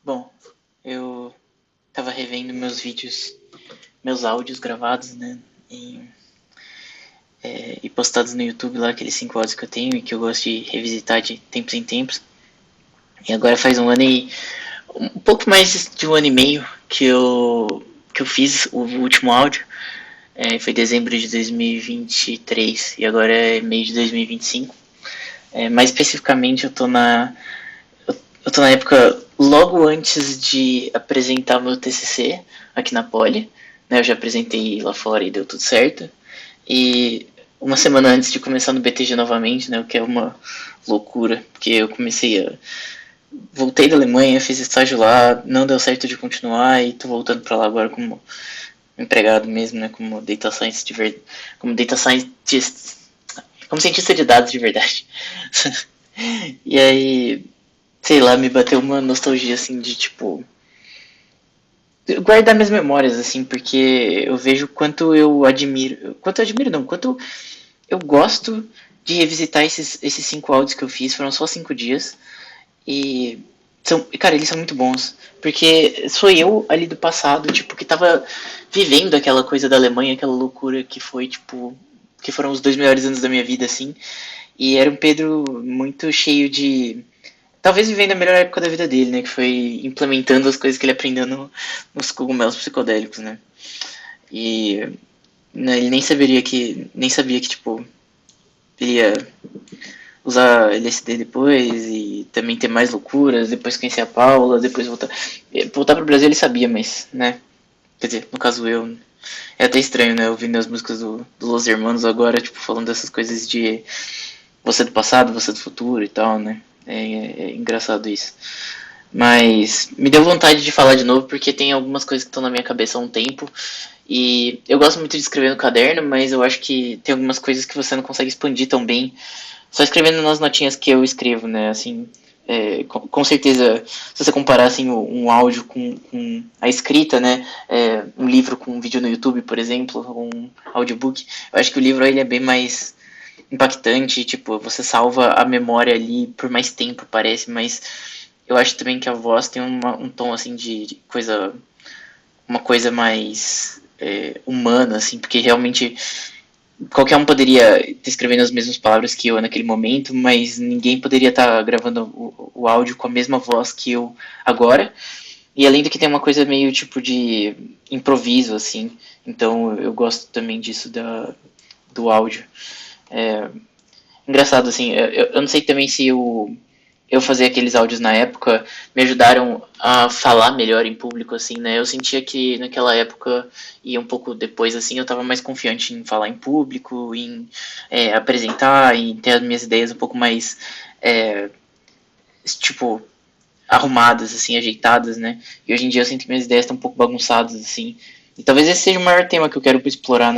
Bom, eu tava revendo meus vídeos, meus áudios gravados, né? E, e postados no YouTube lá, aqueles 5 áudios que eu tenho e que eu gosto de revisitar de tempos em tempos. E agora faz um pouco mais de um ano e meio que eu fiz o último áudio. Foi dezembro de 2023 e agora é meio de 2025. Mais especificamente, eu tô na época logo antes de apresentar meu TCC aqui na Poli, né? Eu já apresentei lá fora e deu tudo certo. E uma semana antes de começar no BTG novamente, né? O que é uma loucura, porque eu voltei da Alemanha, fiz estágio lá, não deu certo de continuar e tô voltando para lá agora como empregado mesmo, né? Como data science como data scientist, como cientista de dados de verdade. E aí, sei lá, me bateu uma nostalgia assim de tipo guardar minhas memórias assim, porque eu vejo quanto eu admiro não, quanto eu gosto de revisitar esses 5 áudios que eu fiz, foram só 5 dias e cara, eles são muito bons, porque sou eu ali do passado, tipo, que tava vivendo aquela coisa da Alemanha, aquela loucura que foi, tipo, que foram os 2 melhores anos da minha vida, assim, e era um Pedro muito cheio de talvez vivendo a melhor época da vida dele, né? Que foi implementando as coisas que ele aprendeu nos cogumelos psicodélicos, né? E né, ele nem sabia que, tipo, ele ia usar LSD depois e também ter mais loucuras, depois conhecer a Paula, depois voltar pro Brasil ele sabia, mas, né? Quer dizer, no caso eu, é até estranho, né? Ouvindo as músicas do Los Hermanos agora, tipo, falando dessas coisas de você do passado, você do futuro e tal, né? É engraçado isso. Mas me deu vontade de falar de novo porque tem algumas coisas que estão na minha cabeça há um tempo. E eu gosto muito de escrever no caderno, mas eu acho que tem algumas coisas que você não consegue expandir tão bem só escrevendo nas notinhas que eu escrevo, né? Assim, com certeza, se você comparar assim, um áudio com a escrita, né? Um livro com um vídeo no YouTube, por exemplo, ou um audiobook, eu acho que o livro ele é bem mais impactante, tipo, você salva a memória ali por mais tempo, parece, mas eu acho também que a voz tem um tom assim de coisa, uma coisa mais humana, assim, porque realmente qualquer um poderia estar escrevendo as mesmas palavras que eu naquele momento, mas ninguém poderia estar gravando o áudio com a mesma voz que eu agora. E além do que tem uma coisa meio tipo de improviso, assim. Então eu gosto também disso do áudio. É, engraçado, assim, eu não sei também se eu fazer aqueles áudios na época me ajudaram a falar melhor em público, assim, né? Eu sentia que naquela época e um pouco depois, assim, eu tava mais confiante em falar em público, em apresentar, em ter as minhas ideias um pouco mais, é, tipo, arrumadas, assim, ajeitadas, né? E hoje em dia eu sinto que minhas ideias estão um pouco bagunçadas, assim. E talvez esse seja o maior tema que eu quero explorar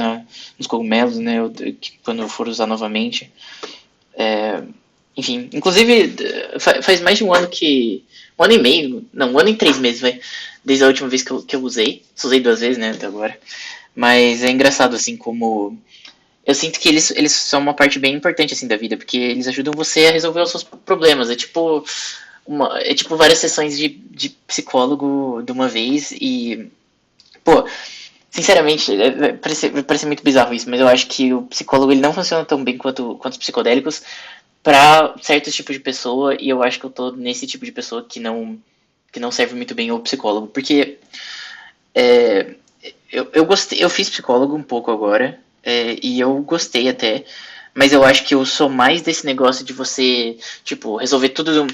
nos cogumelos, né? Quando eu for usar novamente. É, enfim, inclusive faz mais de um ano que. Um ano e meio, não, um ano e 3 meses, vai. Desde a última vez que eu usei. Só usei 2 vezes, né, até agora. Mas é engraçado, assim, como. Eu sinto que eles são uma parte bem importante, assim, da vida, porque eles ajudam você a resolver os seus problemas. É tipo várias sessões de psicólogo de uma vez e. Pô, sinceramente, vai parecer muito bizarro isso, mas eu acho que o psicólogo ele não funciona tão bem quanto os psicodélicos para certos tipos de pessoa, e eu acho que eu tô nesse tipo de pessoa que não serve muito bem o psicólogo, porque é, eu gostei, eu fiz psicólogo um pouco agora, e eu gostei até, mas eu acho que eu sou mais desse negócio de você, tipo, resolver tudo,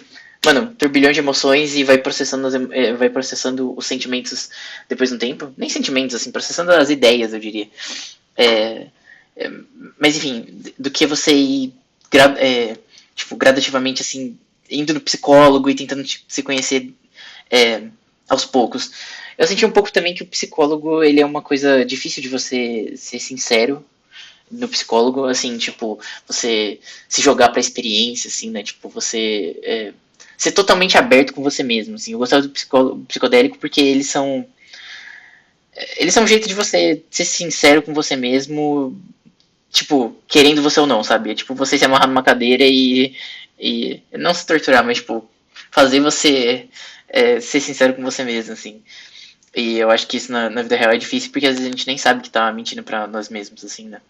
mano, turbilhão de emoções e vai processando os sentimentos depois de um tempo, nem sentimentos, assim, processando as ideias, eu diria. É, é, mas enfim, do que você ir tipo, gradativamente assim, indo no psicólogo e tentando tipo, se conhecer aos poucos. Eu senti um pouco também que o psicólogo ele é uma coisa difícil de você ser sincero no psicólogo, assim, tipo, você se jogar pra experiência, assim, né? Tipo, você ser totalmente aberto com você mesmo, assim. Eu gostava do psicodélico porque eles são um jeito de você ser sincero com você mesmo, tipo, querendo você ou não, sabe? É tipo você se amarrar numa cadeira e não se torturar, mas tipo. fazer você ser sincero com você mesmo, assim. E eu acho que isso na vida real é difícil porque às vezes a gente nem sabe que tá mentindo pra nós mesmos, assim, né?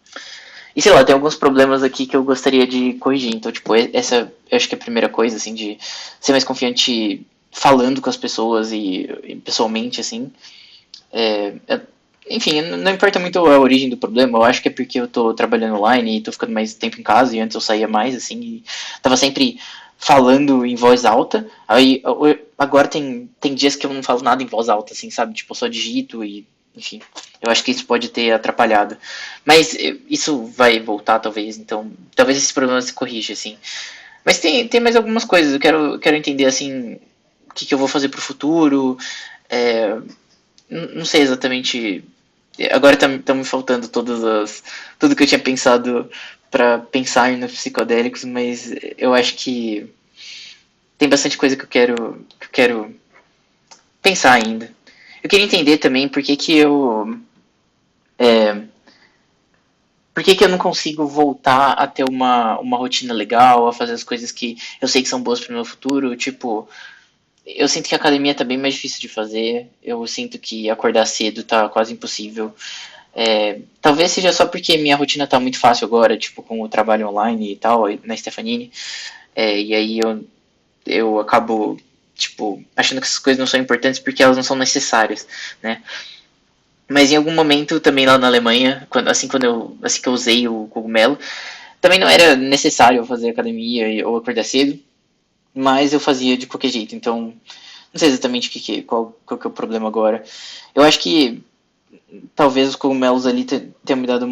E sei lá, tem alguns problemas aqui que eu gostaria de corrigir. Então, tipo, essa eu acho que é a primeira coisa, assim, de ser mais confiante falando com as pessoas e pessoalmente, assim. É, é, enfim, não importa muito a origem do problema, eu acho que é porque eu tô trabalhando online e tô ficando mais tempo em casa e antes eu saía mais, assim, e tava sempre falando em voz alta. Aí agora tem dias que eu não falo nada em voz alta, assim, sabe? Tipo, eu só digito e, enfim, eu acho que isso pode ter atrapalhado. Mas isso vai voltar, talvez, então talvez esse problema se corrija, assim. Mas tem mais algumas coisas, eu quero entender, assim, o que eu vou fazer pro futuro. É, não sei exatamente. Agora tá me faltando tudo que eu tinha pensado para pensar nos psicodélicos, mas eu acho que tem bastante coisa que eu quero pensar ainda. Eu queria entender também é, por que eu não consigo voltar a ter uma rotina legal, a fazer as coisas que eu sei que são boas pro meu futuro. Tipo, eu sinto que a academia tá bem mais difícil de fazer. Eu sinto que acordar cedo tá quase impossível. Talvez seja só porque minha rotina tá muito fácil agora, tipo, com o trabalho online e tal, na Stefanini. E aí eu acabo, tipo, achando que essas coisas não são importantes porque elas não são necessárias, né? Mas em algum momento também lá na Alemanha, assim que eu usei o cogumelo, também não era necessário fazer academia ou acordar cedo, mas eu fazia de qualquer jeito. Então, não sei exatamente qual que é o problema agora. Eu acho que talvez os cogumelos ali tenham me dado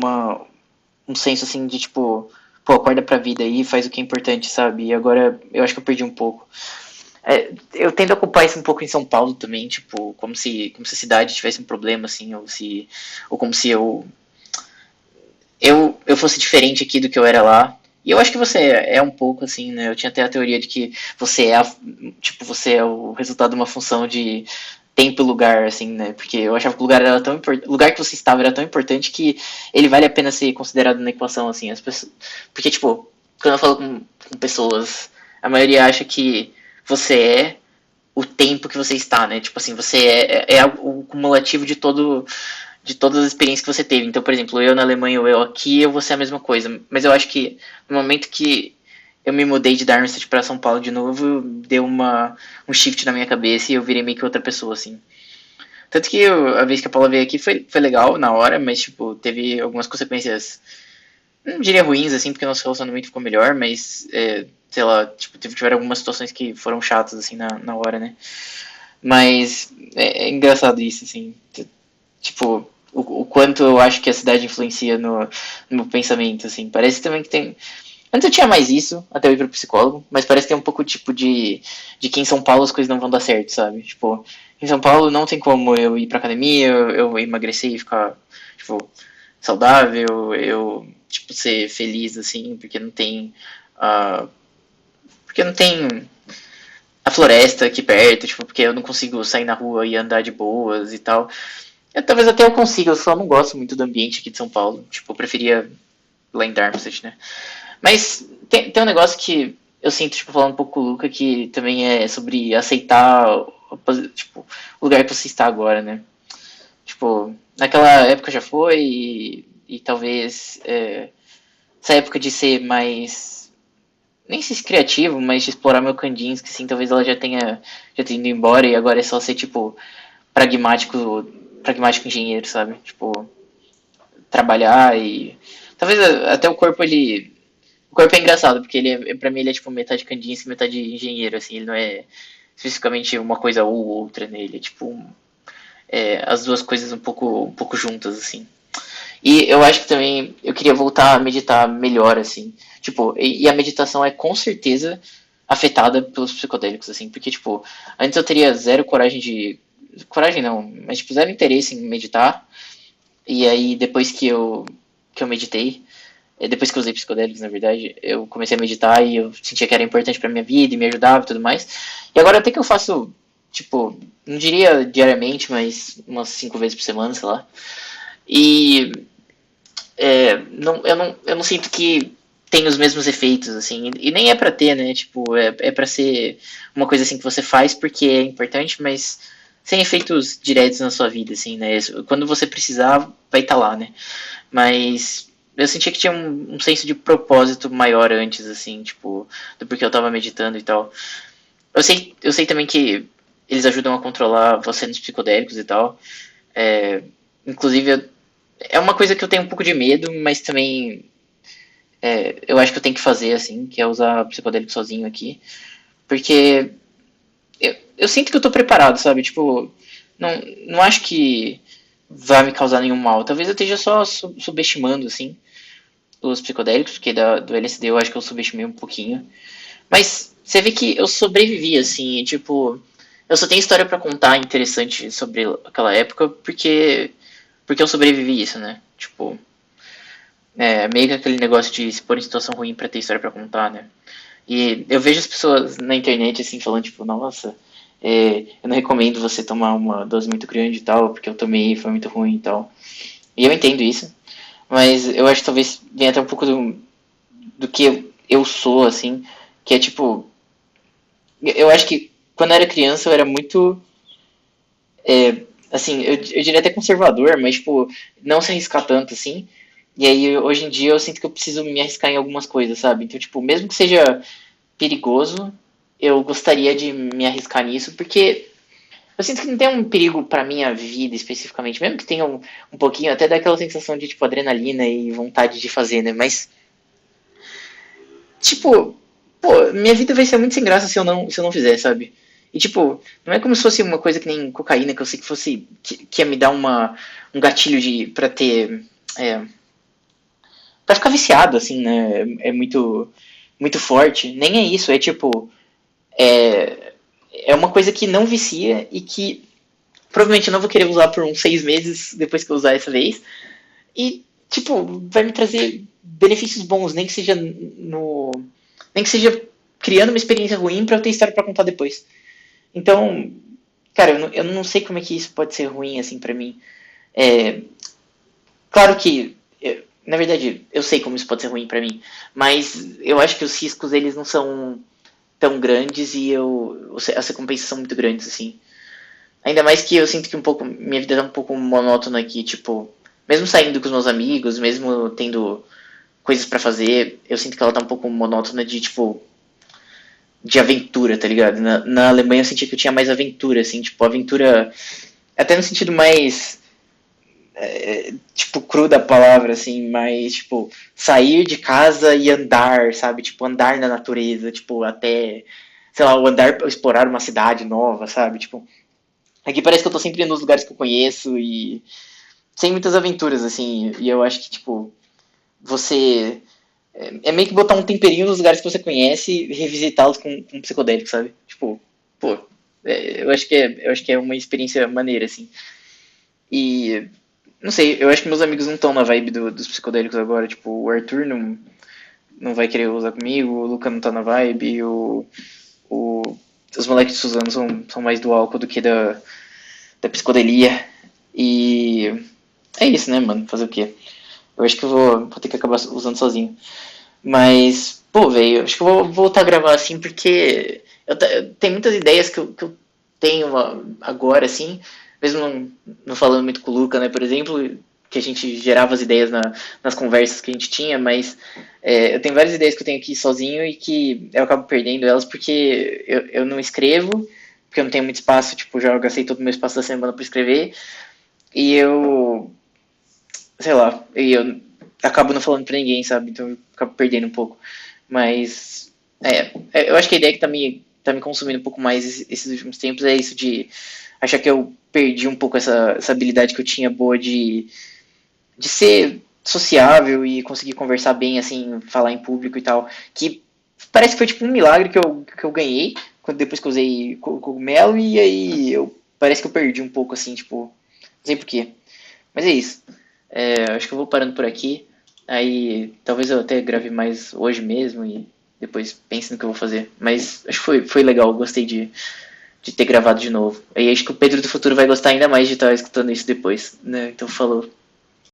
um senso assim de tipo, pô, acorda pra vida aí, faz o que é importante, sabe? E agora eu acho que eu perdi um pouco. Eu tendo a culpar isso um pouco em São Paulo também, tipo, como se a cidade tivesse um problema, assim, ou como se eu fosse diferente aqui do que eu era lá. E eu acho que você é um pouco assim, né? Eu tinha até a teoria de que você é o resultado de uma função de tempo e lugar, assim, né? Porque eu achava que o lugar era tão importante, o lugar que você estava era tão importante que ele vale a pena ser considerado na equação, assim, as pessoas, porque tipo, quando eu falo com pessoas, a maioria acha que você é o tempo que você está, né? Tipo assim, você é o cumulativo de todas as experiências que você teve. Então, por exemplo, eu na Alemanha ou eu aqui, eu vou ser a mesma coisa. Mas eu acho que no momento que eu me mudei de Darmstadt para São Paulo de novo, deu um shift na minha cabeça e eu virei meio que outra pessoa, assim. Tanto que a vez que a Paula veio aqui foi legal na hora, mas, tipo, teve algumas consequências, não diria ruins, assim, porque nosso relacionamento ficou melhor, mas, sei lá, tipo, tiveram algumas situações que foram chatas, assim, na hora, né? Mas é engraçado isso, assim. Tipo, o quanto eu acho que a cidade influencia no meu pensamento, assim. Parece também que tem. Antes eu tinha mais isso, até eu ir pro psicólogo, mas parece que tem um pouco tipo de que em São Paulo as coisas não vão dar certo, sabe? Tipo, em São Paulo não tem como eu ir pra academia, eu emagrecer e ficar, tipo, saudável, eu, tipo, ser feliz, assim, Uh, porque não tem a floresta aqui perto, tipo, porque eu não consigo sair na rua e andar de boas e tal. Talvez até eu consiga, eu só não gosto muito do ambiente aqui de São Paulo. Tipo, eu preferia lá em Darmstadt, né? Mas tem um negócio que eu sinto, tipo, falando um pouco com o Luca, que também é sobre aceitar, tipo, o lugar que você está agora, né? Tipo, naquela época já foi e talvez essa época de ser mais, nem sei se criativo, mas de explorar meu Kandinsky, assim, talvez ela já tenha ido embora e agora é só ser, tipo, pragmático, pragmático engenheiro, sabe? Tipo, trabalhar e talvez até o corpo é engraçado porque para mim ele é tipo metade Kandinsky, metade engenheiro, assim, ele não é especificamente uma coisa ou outra nele, é tipo as duas coisas um pouco juntas, assim. E eu acho que também eu queria voltar a meditar melhor, assim. Tipo, e a meditação é com certeza afetada pelos psicodélicos, assim, porque, tipo, antes eu teria zero coragem de. Coragem não, mas, tipo, zero interesse em meditar. E aí, que eu meditei, depois que eu usei psicodélicos, na verdade, eu comecei a meditar e eu sentia que era importante pra minha vida e me ajudava e tudo mais. E agora até que eu faço, tipo, não diria diariamente, mas umas 5 vezes por semana, sei lá. E eu não sinto que tem os mesmos efeitos, assim, e nem é pra ter, né? Tipo, é pra ser uma coisa assim que você faz porque é importante, mas sem efeitos diretos na sua vida, assim, né? Quando você precisar, vai estar lá, né? Mas eu sentia que tinha um senso de propósito maior antes, assim, tipo, do porquê eu tava meditando e tal. Eu sei também que eles ajudam a controlar você nos psicodélicos e tal. É, inclusive, é uma coisa que eu tenho um pouco de medo, mas também eu acho que eu tenho que fazer, assim, que é usar psicodélico sozinho aqui. Porque eu sinto que eu tô preparado, sabe? Tipo, não, não acho que vai me causar nenhum mal. Talvez eu esteja só subestimando, assim, os psicodélicos, porque do LSD eu acho que eu subestimei um pouquinho. Mas você vê que eu sobrevivi, assim, e, tipo, eu só tenho história pra contar interessante sobre aquela época porque eu sobrevivi isso, né? Tipo, meio que aquele negócio de se pôr em situação ruim pra ter história pra contar, né? E eu vejo as pessoas na internet, assim, falando, tipo, nossa, eu não recomendo você tomar uma dose muito grande e tal, porque eu tomei e foi muito ruim e tal. E eu entendo isso, mas eu acho que talvez venha até um pouco do que eu sou, assim, que é tipo, eu acho que quando eu era criança eu era muito, assim, eu diria até conservador, mas, tipo, não se arriscar tanto, assim. E aí, hoje em dia, eu sinto que eu preciso me arriscar em algumas coisas, sabe? Então, tipo, mesmo que seja perigoso, eu gostaria de me arriscar nisso, porque eu sinto que não tem um perigo pra minha vida especificamente, mesmo que tenha um pouquinho, até dá aquela sensação de, tipo, adrenalina e vontade de fazer, né? Mas, tipo, pô, minha vida vai ser muito sem graça se eu não fizer, sabe? E, tipo, não é como se fosse uma coisa que nem cocaína, que eu sei que fosse, que ia me dar um gatilho pra ter, é, pra ficar viciado, assim, né? É muito, muito forte. Nem é isso, é tipo, é uma coisa que não vicia e que provavelmente eu não vou querer usar por uns 6 meses depois que eu usar essa vez. E, tipo, vai me trazer benefícios bons, nem que seja no. Nem que seja criando uma experiência ruim pra eu ter história pra contar depois. Então, cara, eu não sei como é que isso pode ser ruim, assim, pra mim. É, claro que, na verdade, eu sei como isso pode ser ruim pra mim, mas eu acho que os riscos, eles não são tão grandes e as recompensas são muito grandes, assim. Ainda mais que eu sinto que minha vida tá um pouco monótona aqui, tipo, mesmo saindo com os meus amigos, mesmo tendo coisas pra fazer, eu sinto que ela tá um pouco monótona de, tipo, de aventura, tá ligado? Na Alemanha eu sentia que eu tinha mais aventura, assim, tipo, aventura, até no sentido mais, tipo, cru da palavra, assim, mais, tipo, sair de casa e andar, sabe? Tipo, andar na natureza, tipo, até, sei lá, o andar, explorar uma cidade nova, sabe? Tipo, aqui parece que eu tô sempre nos lugares que eu conheço e sem muitas aventuras, assim. E eu acho que, tipo, você. É meio que botar um temperinho nos lugares que você conhece e revisitá-los com psicodélico, sabe? Tipo, pô, eu acho que é uma experiência maneira, assim. E. Não sei, eu acho que meus amigos não estão na vibe dos psicodélicos agora. Tipo, o Arthur não vai querer usar comigo, o Luca não tá na vibe, o, os moleques de Suzano são mais do álcool do que da psicodelia. E é isso, né, mano? Fazer o quê? Eu acho que eu vou ter que acabar usando sozinho. Mas, pô, velho, eu acho que eu vou voltar a gravar assim porque tem muitas ideias que eu tenho agora, assim, mesmo não falando muito com o Luca, né, por exemplo, que a gente gerava as ideias nas conversas que a gente tinha, mas eu tenho várias ideias que eu tenho aqui sozinho e que eu acabo perdendo elas porque eu não escrevo, porque eu não tenho muito espaço, tipo, já gastei todo o meu espaço da semana para escrever, e sei lá, e eu acabo não falando pra ninguém, sabe? Então eu acabo perdendo um pouco. Mas, eu acho que a ideia que tá me consumindo um pouco mais esses últimos tempos é isso de achar que eu perdi um pouco essa habilidade que eu tinha boa de ser sociável e conseguir conversar bem, assim, falar em público e tal. Que parece que foi tipo um milagre que eu ganhei depois que eu usei cogumelo e aí parece que eu perdi um pouco, assim, tipo, não sei porquê. Mas é isso. Acho que eu vou parando por aqui. Aí talvez eu até grave mais hoje mesmo e depois pense no que eu vou fazer. Mas acho que foi legal, gostei de ter gravado de novo. Aí acho que o Pedro do futuro vai gostar ainda mais de estar escutando isso depois, né? Então falou.